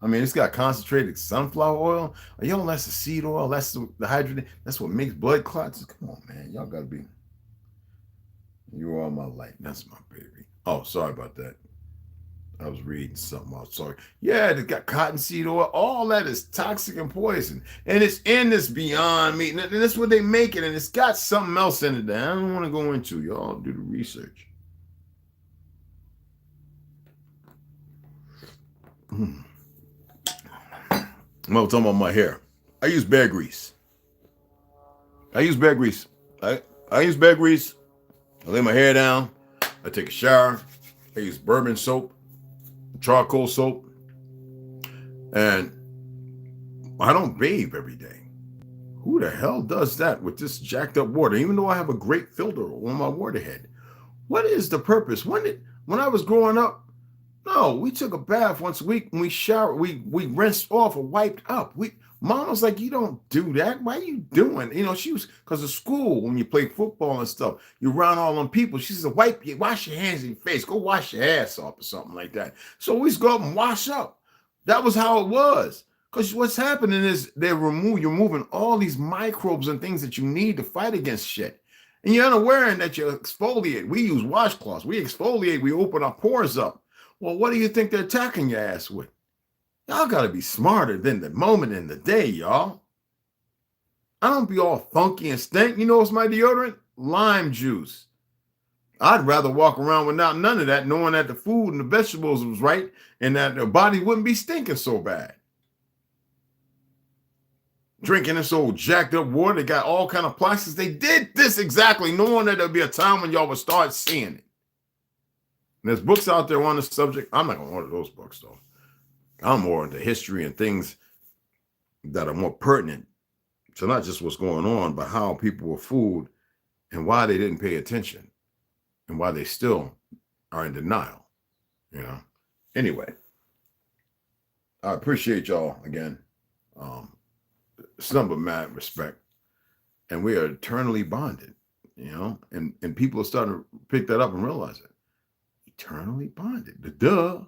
I mean, it's got concentrated sunflower oil. Yo, that's the seed oil. That's the hydrogen. That's what makes blood clots. Come on, man. Y'all got to be. You are my light. That's my baby. Oh, sorry about that. I was reading something. I'm sorry. Yeah, they got cottonseed oil. All that is toxic and poison. And it's in this Beyond Meat. And that's what they make it. And it's got something else in it that I don't want to go into. Y'all do the research. I'm talking about my hair. I use bear grease. I use bear grease. I use bear grease. I lay my hair down. I take a shower. I use bourbon soap, charcoal soap, and I don't bathe every day. Who the hell does that with this jacked up water? Even though I have a great filter on my water head. What is the purpose? When I was growing up, no, we took a bath once a week and we showered. We rinsed off or wiped up. Mom was like, you don't do that. Why are you doing? You know, she was, because of school, when you play football and stuff, you're around all them people. She said, wash your hands and your face. Go wash your ass off or something like that. So we used to go up and wash up. That was how it was. Because what's happening is you're removing all these microbes and things that you need to fight against shit. And you're unaware that you exfoliate. We use washcloths. We exfoliate. We open our pores up. Well, what do you think they're attacking your ass with? Y'all got to be smarter than the moment in the day, y'all. I don't be all funky and stink. You know what's my deodorant? Lime juice. I'd rather walk around without none of that, knowing that the food and the vegetables was right and that the body wouldn't be stinking so bad. Drinking this old jacked up water, they got all kind of plastics. They did this exactly, knowing that there'll be a time when y'all would start seeing it. And there's books out there on the subject. I'm not going to order those books, though. I'm more into history and things that are more pertinent to not just what's going on, but how people were fooled and why they didn't pay attention and why they still are in denial, you know. Anyway, I appreciate y'all again. It's nothing but mad respect. And we are eternally bonded, you know, and people are starting to pick that up and realize it. Eternally bonded. Duh.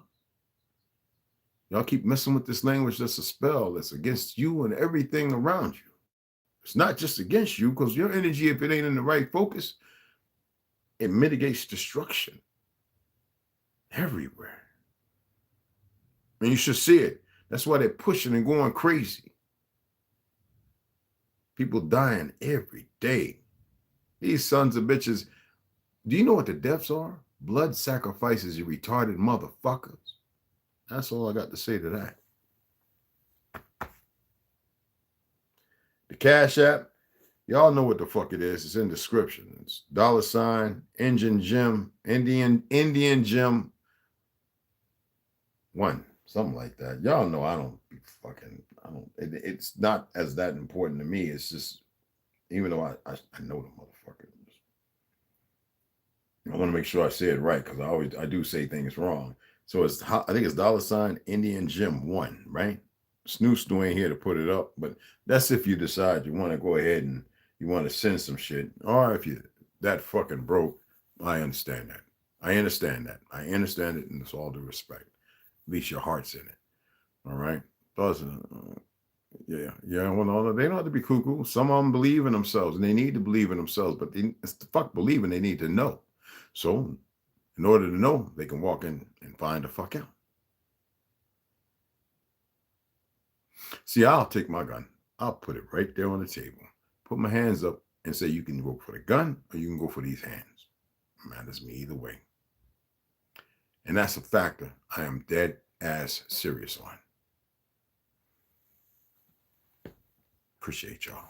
Y'all keep messing with this language that's a spell that's against you and everything around you. It's not just against you, because your energy, if it ain't in the right focus, it mitigates destruction everywhere. And you should see it. That's why they're pushing and going crazy. People dying every day. These sons of bitches. Do you know what the deaths are? Blood sacrifices, you retarded motherfuckers. That's all I got to say to that. The Cashapp, y'all know what the fuck it is. It's in the description. It's $ Indian Gem 1, something like that. Y'all know it's not as that important to me. It's just, even though I know the motherfucker. I want to make sure I say it right, because I do say things wrong. So I think it's $ Indian Gem 1, right? Snoo ain't here to put it up, but that's if you decide you want to go ahead and you want to send some shit. Or if you that fucking broke, I understand that. I understand it, and it's all due respect. At least your heart's in it. All right? Yeah. Well, no, they don't have to be cuckoo. Some of them believe in themselves, and they need to believe in themselves, but it's the fuck believing they need to know. So, in order to know, they can walk in and find the fuck out. See, I'll take my gun. I'll put it right there on the table. Put my hands up and say, you can go for the gun or you can go for these hands. It matters to me either way. And that's a factor I am dead ass serious on. Appreciate y'all.